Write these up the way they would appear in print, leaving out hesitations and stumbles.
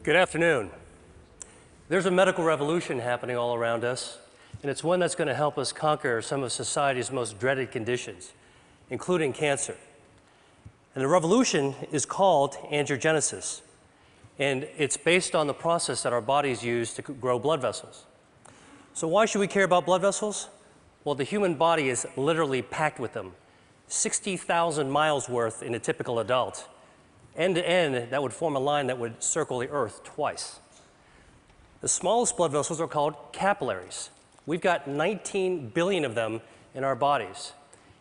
Good afternoon. There's a medical revolution happening all around us, and it's one that's going to help us conquer some of society's most dreaded conditions, including cancer. And the revolution is called angiogenesis, and it's based on the process that our bodies use to grow blood vessels. So why should we care about blood vessels? Well, the human body is literally packed with them, 60,000 miles worth in a typical adult. End to end, that would form a line that would circle the Earth twice. The smallest blood vessels are called capillaries. We've got 19 billion of them in our bodies.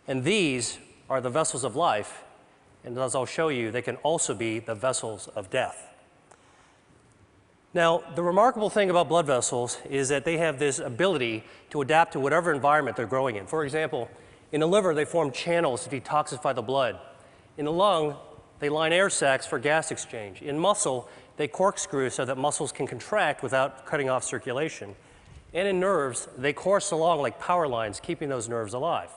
And these are the vessels of life. And as I'll show you, they can also be the vessels of death. Now, the remarkable thing about blood vessels is that they have this ability to adapt to whatever environment they're growing in. For example, in the liver, they form channels to detoxify the blood. In the lung, they line air sacs for gas exchange. In muscle, they corkscrew so that muscles can contract without cutting off circulation. And in nerves, they course along like power lines, keeping those nerves alive.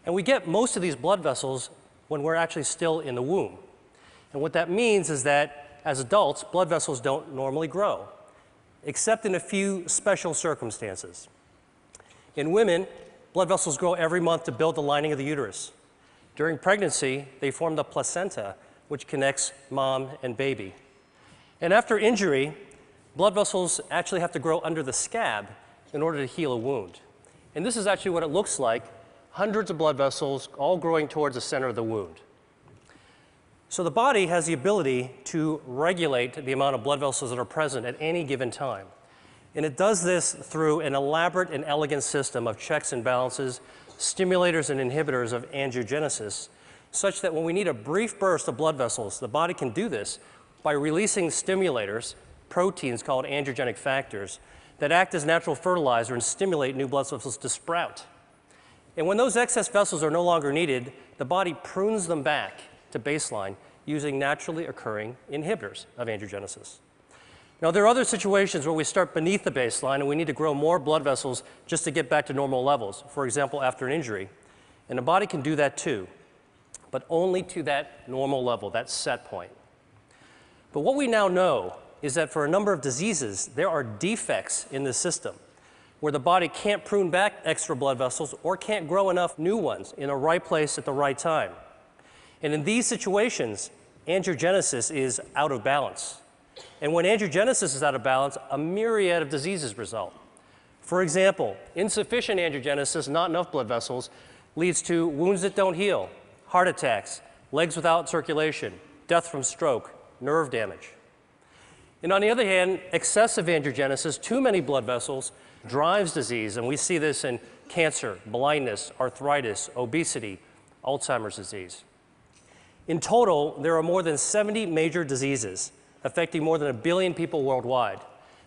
And we get most of these blood vessels when we're actually still in the womb. And what that means is that as adults, blood vessels don't normally grow, except in a few special circumstances. In women, blood vessels grow every month to build the lining of the uterus. During pregnancy, they form the placenta, which connects mom and baby. And after injury, blood vessels actually have to grow under the scab in order to heal a wound. And this is actually what it looks like, hundreds of blood vessels all growing towards the center of the wound. So the body has the ability to regulate the amount of blood vessels that are present at any given time. And it does this through an elaborate and elegant system of checks and balances, stimulators and inhibitors of angiogenesis, such that when we need a brief burst of blood vessels, the body can do this by releasing stimulators, proteins called angiogenic factors, that act as natural fertilizer and stimulate new blood vessels to sprout. And when those excess vessels are no longer needed, the body prunes them back to baseline using naturally occurring inhibitors of angiogenesis. Now, there are other situations where we start beneath the baseline and we need to grow more blood vessels just to get back to normal levels, for example, after an injury. And the body can do that too, but only to that normal level, that set point. But what we now know is that for a number of diseases, there are defects in the system where the body can't prune back extra blood vessels or can't grow enough new ones in the right place at the right time. And in these situations, angiogenesis is out of balance. And when angiogenesis is out of balance, a myriad of diseases result. For example, insufficient angiogenesis, not enough blood vessels, leads to wounds that don't heal, heart attacks, legs without circulation, death from stroke, nerve damage. And on the other hand, excessive angiogenesis, too many blood vessels, drives disease. And we see this in cancer, blindness, arthritis, obesity, Alzheimer's disease. In total, there are more than 70 major diseases affecting more than 1 billion people worldwide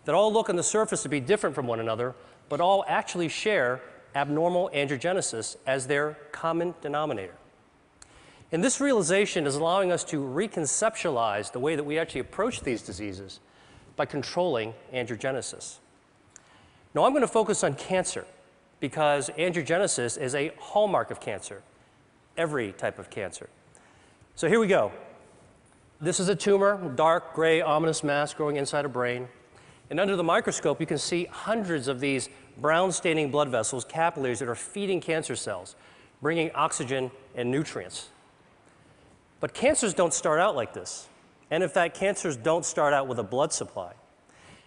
that all look on the surface to be different from one another, but all actually share abnormal angiogenesis as their common denominator. And this realization is allowing us to reconceptualize the way that we actually approach these diseases by controlling angiogenesis. Now, I'm going to focus on cancer because angiogenesis is a hallmark of cancer, every type of cancer. So here we go. This is a tumor, dark, gray, ominous mass growing inside a brain. And under the microscope, you can see hundreds of these brown-staining blood vessels, capillaries, that are feeding cancer cells, bringing oxygen and nutrients. But cancers don't start out like this. And in fact, cancers don't start out with a blood supply.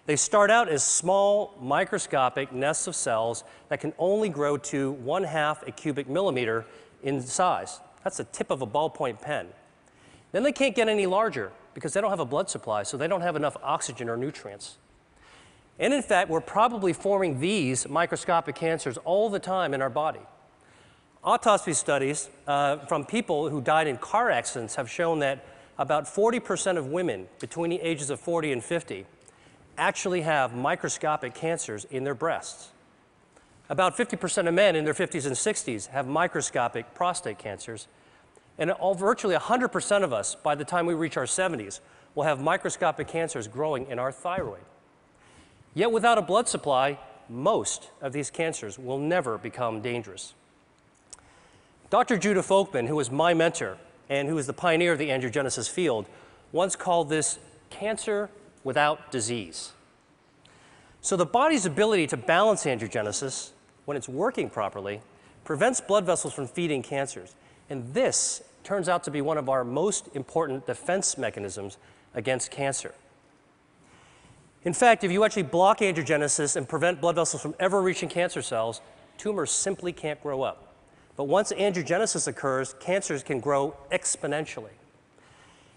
They start out as small, microscopic nests of cells that can only grow to 1/2 a cubic millimeter in size. That's the tip of a ballpoint pen. Then they can't get any larger because they don't have a blood supply, so they don't have enough oxygen or nutrients. And in fact, we're probably forming these microscopic cancers all the time in our body. Autopsy studies from people who died in car accidents have shown that about 40% of women between the ages of 40 and 50 actually have microscopic cancers in their breasts. About 50% of men in their 50s and 60s have microscopic prostate cancers. And virtually 100% of us, by the time we reach our 70s, will have microscopic cancers growing in our thyroid. Yet without a blood supply, most of these cancers will never become dangerous. Dr. Judah Folkman, who was my mentor and who is the pioneer of the angiogenesis field, once called this cancer without disease. So the body's ability to balance angiogenesis, when it's working properly, prevents blood vessels from feeding cancers. And this turns out to be one of our most important defense mechanisms against cancer. In fact, if you actually block angiogenesis and prevent blood vessels from ever reaching cancer cells, tumors simply can't grow up. But once angiogenesis occurs, cancers can grow exponentially.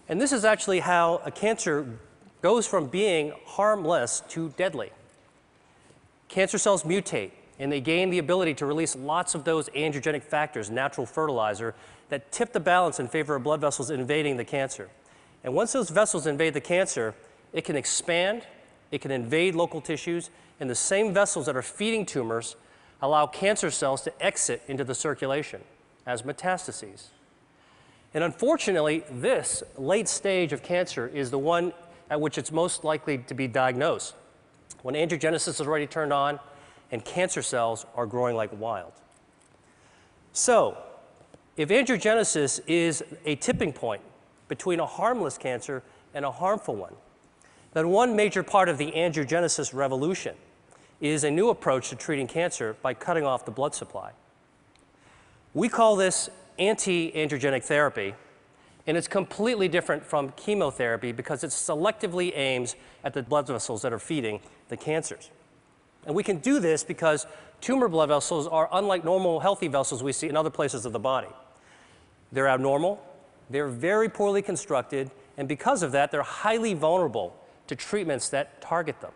And this is actually how a cancer goes from being harmless to deadly. Cancer cells mutate, and they gain the ability to release lots of those angiogenic factors, natural fertilizer, that tip the balance in favor of blood vessels invading the cancer. And once those vessels invade the cancer, it can expand, it can invade local tissues, and the same vessels that are feeding tumors allow cancer cells to exit into the circulation as metastases. And unfortunately, this late stage of cancer is the one at which it's most likely to be diagnosed, when angiogenesis is already turned on and cancer cells are growing like wild. So, if angiogenesis is a tipping point between a harmless cancer and a harmful one, then one major part of the angiogenesis revolution is a new approach to treating cancer by cutting off the blood supply. We call this anti-angiogenic therapy, and it's completely different from chemotherapy because it selectively aims at the blood vessels that are feeding the cancers. And we can do this because tumor blood vessels are unlike normal healthy vessels we see in other places of the body. They're abnormal, they're very poorly constructed, and because of that, they're highly vulnerable to treatments that target them.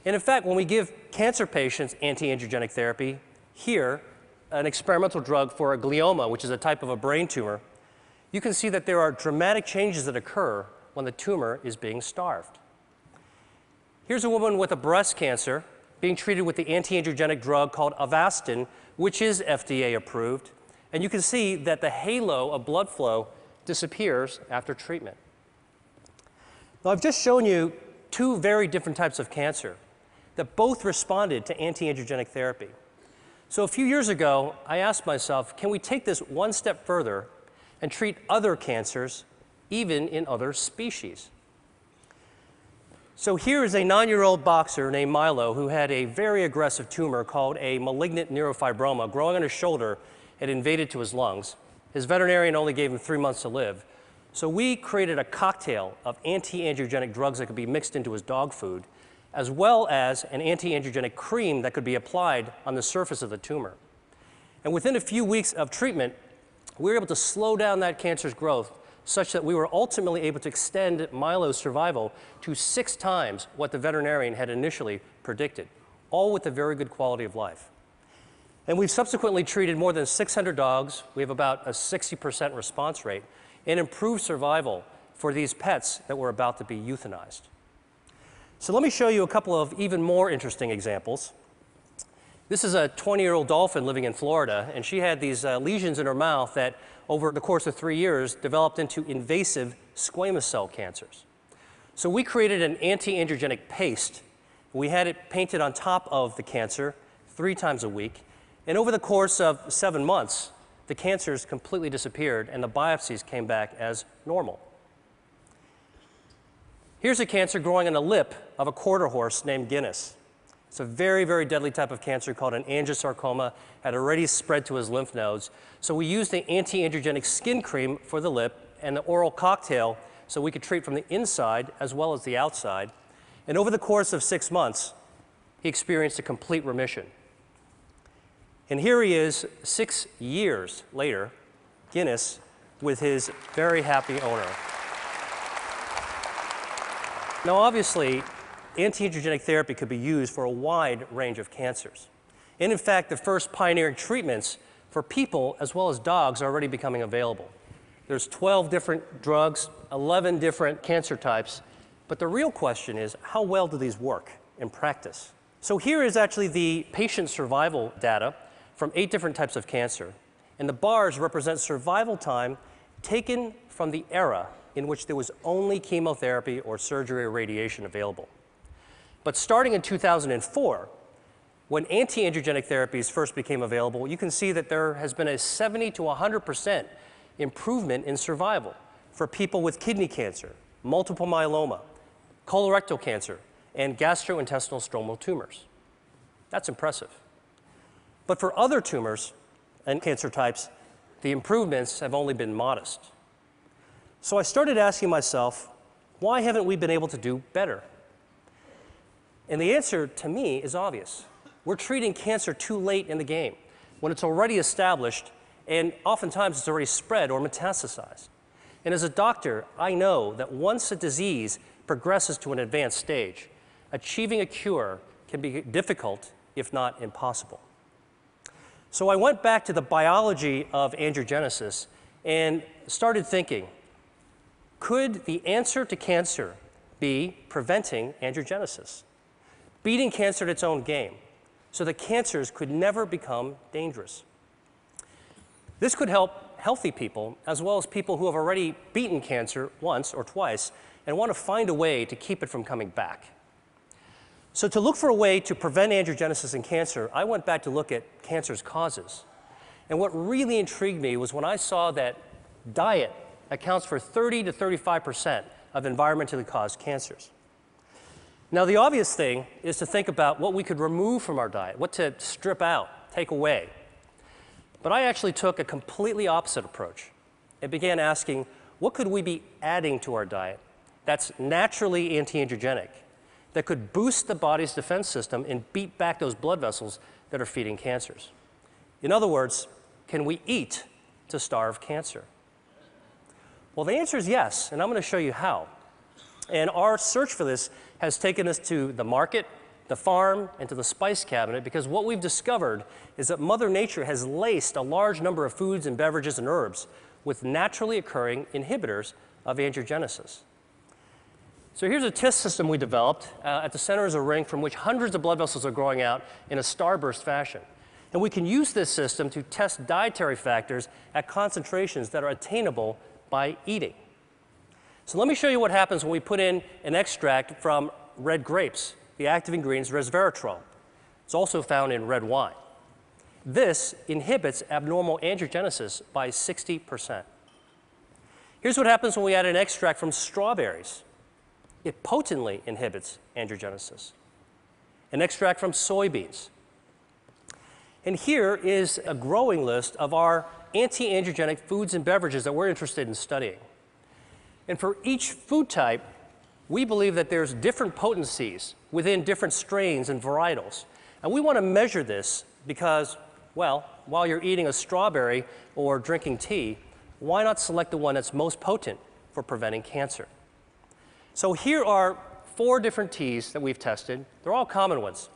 And in fact, when we give cancer patients anti-angiogenic therapy, here, an experimental drug for a glioma, which is a type of a brain tumor, you can see that there are dramatic changes that occur when the tumor is being starved. Here's a woman with a breast cancer being treated with the anti-angiogenic drug called Avastin, which is FDA approved. And you can see that the halo of blood flow disappears after treatment. Now, I've just shown you two very different types of cancer that both responded to anti-angiogenic therapy. So a few years ago, I asked myself, can we take this one step further and treat other cancers, even in other species? So here is a 9-year-old boxer named Milo who had a very aggressive tumor called a malignant neurofibroma growing on his shoulder. It invaded to his lungs. His veterinarian only gave him 3 months to live. So we created a cocktail of anti-angiogenic drugs that could be mixed into his dog food, as well as an anti-angiogenic cream that could be applied on the surface of the tumor. And within a few weeks of treatment, we were able to slow down that cancer's growth such that we were ultimately able to extend Milo's survival to 6 times what the veterinarian had initially predicted, all with a very good quality of life. And we've subsequently treated more than 600 dogs. We have about a 60% response rate and improved survival for these pets that were about to be euthanized. So let me show you a couple of even more interesting examples. This is a 20-year-old dolphin living in Florida, and she had these lesions in her mouth that over the course of 3 years developed into invasive squamous cell cancers. So we created an anti-angiogenic paste. We had it painted on top of the cancer 3 times a week, and over the course of 7 months, the cancers completely disappeared and the biopsies came back as normal. Here's a cancer growing on the lip of a quarter horse named Guinness. It's a very, very deadly type of cancer called an angiosarcoma, had already spread to his lymph nodes. So we used the anti-angiogenic skin cream for the lip and the oral cocktail so we could treat from the inside as well as the outside. And over the course of 6 months, he experienced a complete remission. And here he is 6 years later, Guinness, with his very happy owner. Now, obviously, anti-angiogenic therapy could be used for a wide range of cancers. And in fact, the first pioneering treatments for people as well as dogs are already becoming available. There's 12 different drugs, 11 different cancer types, but the real question is, how well do these work in practice? So here is actually the patient survival data from 8 different types of cancer. And the bars represent survival time taken from the era in which there was only chemotherapy or surgery or radiation available. But starting in 2004, when anti-angiogenic therapies first became available, you can see that there has been a 70 to 100% improvement in survival for people with kidney cancer, multiple myeloma, colorectal cancer, and gastrointestinal stromal tumors. That's impressive. But for other tumors and cancer types, the improvements have only been modest. So I started asking myself, why haven't we been able to do better? And the answer to me is obvious. We're treating cancer too late in the game, when it's already established and oftentimes it's already spread or metastasized. And as a doctor, I know that once a disease progresses to an advanced stage, achieving a cure can be difficult, if not impossible. So I went back to the biology of angiogenesis and started thinking, could the answer to cancer be preventing angiogenesis, beating cancer at its own game, so that cancers could never become dangerous? This could help healthy people, as well as people who have already beaten cancer once or twice and want to find a way to keep it from coming back. So to look for a way to prevent angiogenesis in cancer, I went back to look at cancer's causes. And what really intrigued me was when I saw that diet accounts for 30 to 35% of environmentally caused cancers. Now, the obvious thing is to think about what we could remove from our diet, what to strip out, take away. But I actually took a completely opposite approach and began asking, what could we be adding to our diet that's naturally anti-angiogenic, that could boost the body's defense system and beat back those blood vessels that are feeding cancers? In other words, can we eat to starve cancer? Well, the answer is yes, and I'm going to show you how. And our search for this has taken us to the market, the farm, and to the spice cabinet, because what we've discovered is that Mother Nature has laced a large number of foods and beverages and herbs with naturally occurring inhibitors of angiogenesis. So here's a test system we developed. At the center is a ring from which hundreds of blood vessels are growing out in a starburst fashion. And we can use this system to test dietary factors at concentrations that are attainable by eating. So let me show you what happens when we put in an extract from red grapes. The active ingredient is resveratrol. It's also found in red wine. This inhibits abnormal angiogenesis by 60%. Here's what happens when we add an extract from strawberries. It potently inhibits angiogenesis. An extract from soybeans. And here is a growing list of our anti-angiogenic foods and beverages that we're interested in studying. And for each food type, we believe that there's different potencies within different strains and varietals. And we want to measure this because, well, while you're eating a strawberry or drinking tea, why not select the one that's most potent for preventing cancer? So here are 4 different teas that we've tested. They're all common ones: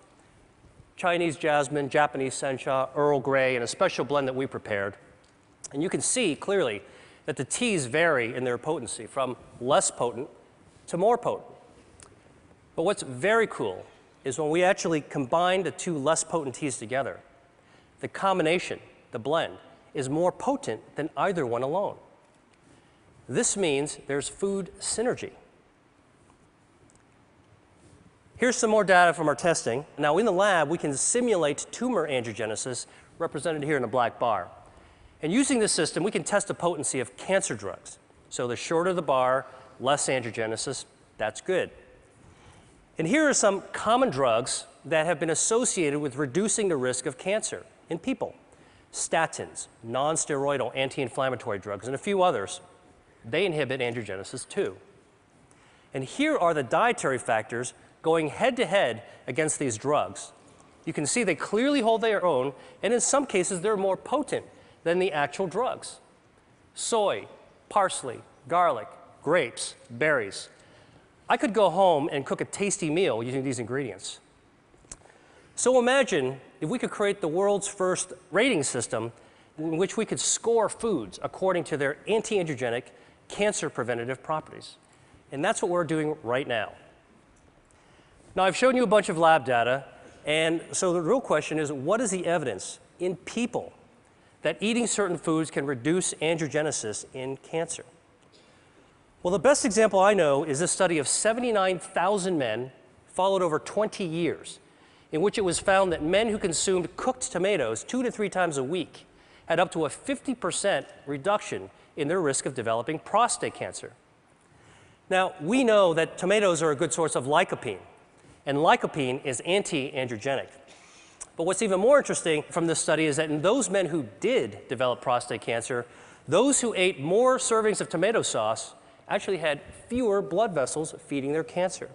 Chinese jasmine, Japanese sencha, Earl Grey, and a special blend that we prepared. And you can see clearly that the teas vary in their potency from less potent to more potent. But what's very cool is when we actually combine the 2 less potent teas together, the combination, the blend, is more potent than either one alone. This means there's food synergy. Here's some more data from our testing. Now, in the lab, we can simulate tumor angiogenesis, represented here in a black bar. And using this system, we can test the potency of cancer drugs. So the shorter the bar, less angiogenesis, that's good. And here are some common drugs that have been associated with reducing the risk of cancer in people: statins, non-steroidal anti-inflammatory drugs, and a few others. They inhibit angiogenesis too. And here are the dietary factors going head-to-head against these drugs. You can see they clearly hold their own, and in some cases they're more potent than the actual drugs. Soy, parsley, garlic, grapes, berries. I could go home and cook a tasty meal using these ingredients. So imagine if we could create the world's first rating system in which we could score foods according to their anti-angiogenic, cancer preventative properties. And that's what we're doing right now. Now, I've shown you a bunch of lab data, and so the real question is, what is the evidence in people that eating certain foods can reduce angiogenesis in cancer? Well, the best example I know is this study of 79,000 men followed over 20 years, in which it was found that men who consumed cooked tomatoes 2 to 3 times a week had up to a 50% reduction in their risk of developing prostate cancer. Now, we know that tomatoes are a good source of lycopene, and lycopene is anti-androgenic. But what's even more interesting from this study is that in those men who did develop prostate cancer, those who ate more servings of tomato sauce actually had fewer blood vessels feeding their cancer.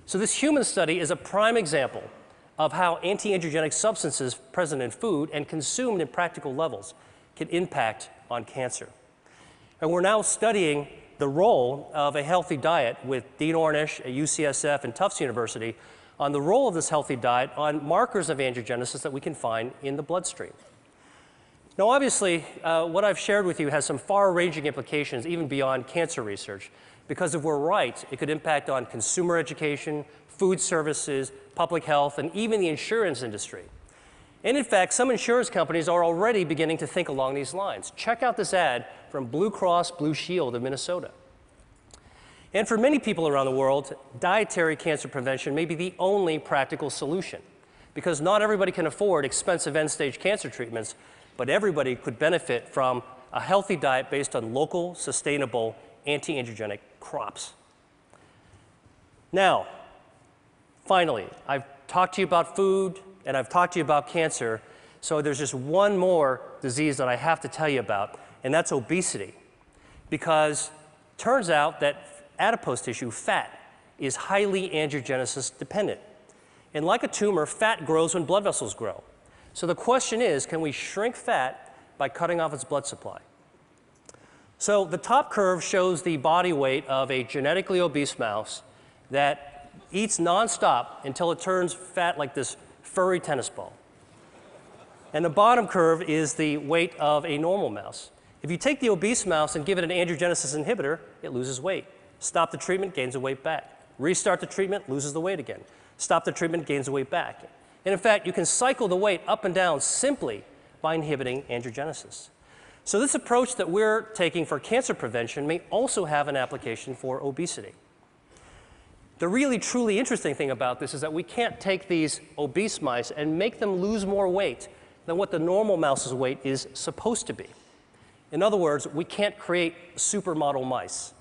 So this human study is a prime example of how anti-androgenic substances present in food and consumed in practical levels can impact on cancer. And we're now studying the role of a healthy diet with Dean Ornish at UCSF and Tufts University on the role of this healthy diet on markers of angiogenesis that we can find in the bloodstream. Now, obviously, what I've shared with you has some far-ranging implications even beyond cancer research, because if we're right, it could impact on consumer education, food services, public health, and even the insurance industry. And in fact, some insurance companies are already beginning to think along these lines. Check out this ad from Blue Cross Blue Shield of Minnesota. And for many people around the world, dietary cancer prevention may be the only practical solution, because not everybody can afford expensive end-stage cancer treatments, but everybody could benefit from a healthy diet based on local, sustainable, anti-androgenic crops. Now, finally, I've talked to you about food, and I've talked to you about cancer, so there's just one more disease that I have to tell you about, and that's obesity. Because it turns out that adipose tissue, fat, is highly angiogenesis dependent. And like a tumor, fat grows when blood vessels grow. So the question is, can we shrink fat by cutting off its blood supply? So the top curve shows the body weight of a genetically obese mouse that eats nonstop until it turns fat like this furry tennis ball. And the bottom curve is the weight of a normal mouse. If you take the obese mouse and give it an angiogenesis inhibitor, it loses weight. Stop the treatment, gains the weight back. Restart the treatment, loses the weight again. Stop the treatment, gains the weight back. And in fact, you can cycle the weight up and down simply by inhibiting angiogenesis. So this approach that we're taking for cancer prevention may also have an application for obesity. The really, truly interesting thing about this is that we can't take these obese mice and make them lose more weight than what the normal mouse's weight is supposed to be. In other words, we can't create supermodel mice.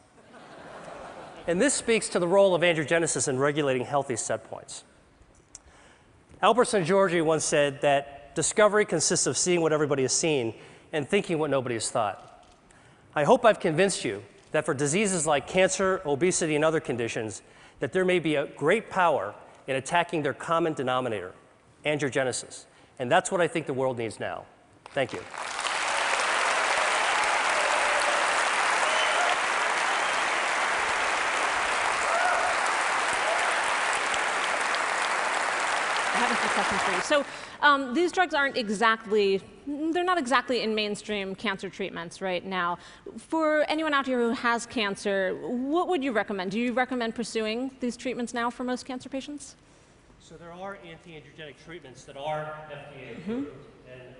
And this speaks to the role of angiogenesis in regulating healthy set points. Albert Szent-Györgyi once said that discovery consists of seeing what everybody has seen and thinking what nobody has thought. I hope I've convinced you that for diseases like cancer, obesity, and other conditions, that there may be a great power in attacking their common denominator, angiogenesis. And that's what I think the world needs now. Thank you. So these drugs aren't exactly, they're not exactly in mainstream cancer treatments right now. For anyone out here who has cancer, what would you recommend? Do you recommend pursuing these treatments now for most cancer patients? So there are anti-androgenic treatments that are FDA approved. And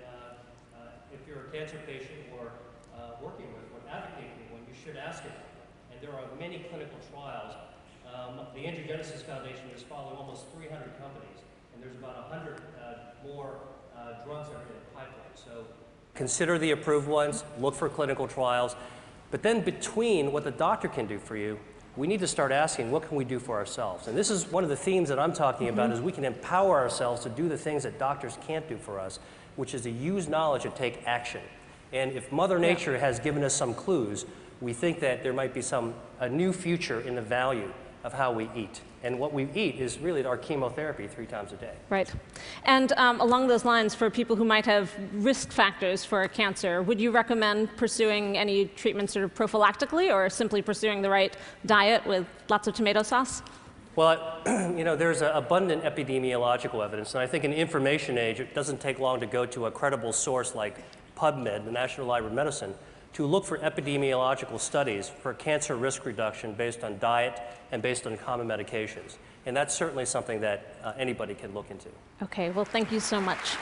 if you're a cancer patient or working with or advocating one, you should ask about them. And there are many clinical trials. The Angiogenesis Foundation is following almost 300 companies. And there's about 100 more drugs that are in the pipeline. So consider the approved ones, look for clinical trials. But then between what the doctor can do for you, we need to start asking, what can we do for ourselves? And this is one of the themes that I'm talking about, is we can empower ourselves to do the things that doctors can't do for us, which is to use knowledge and take action. And if Mother Nature has given us some clues, we think that there might be a new future in the value of how we eat. And what we eat is really our chemotherapy 3 times a day. Right. And along those lines, for people who might have risk factors for cancer, would you recommend pursuing any treatment sort of prophylactically, or simply pursuing the right diet with lots of tomato sauce? Well, you know, there's abundant epidemiological evidence, and I think in the information age, it doesn't take long to go to a credible source like PubMed, the National Library of Medicine, to look for epidemiological studies for cancer risk reduction based on diet and based on common medications. And that's certainly something that anybody can look into. Okay, well, thank you so much.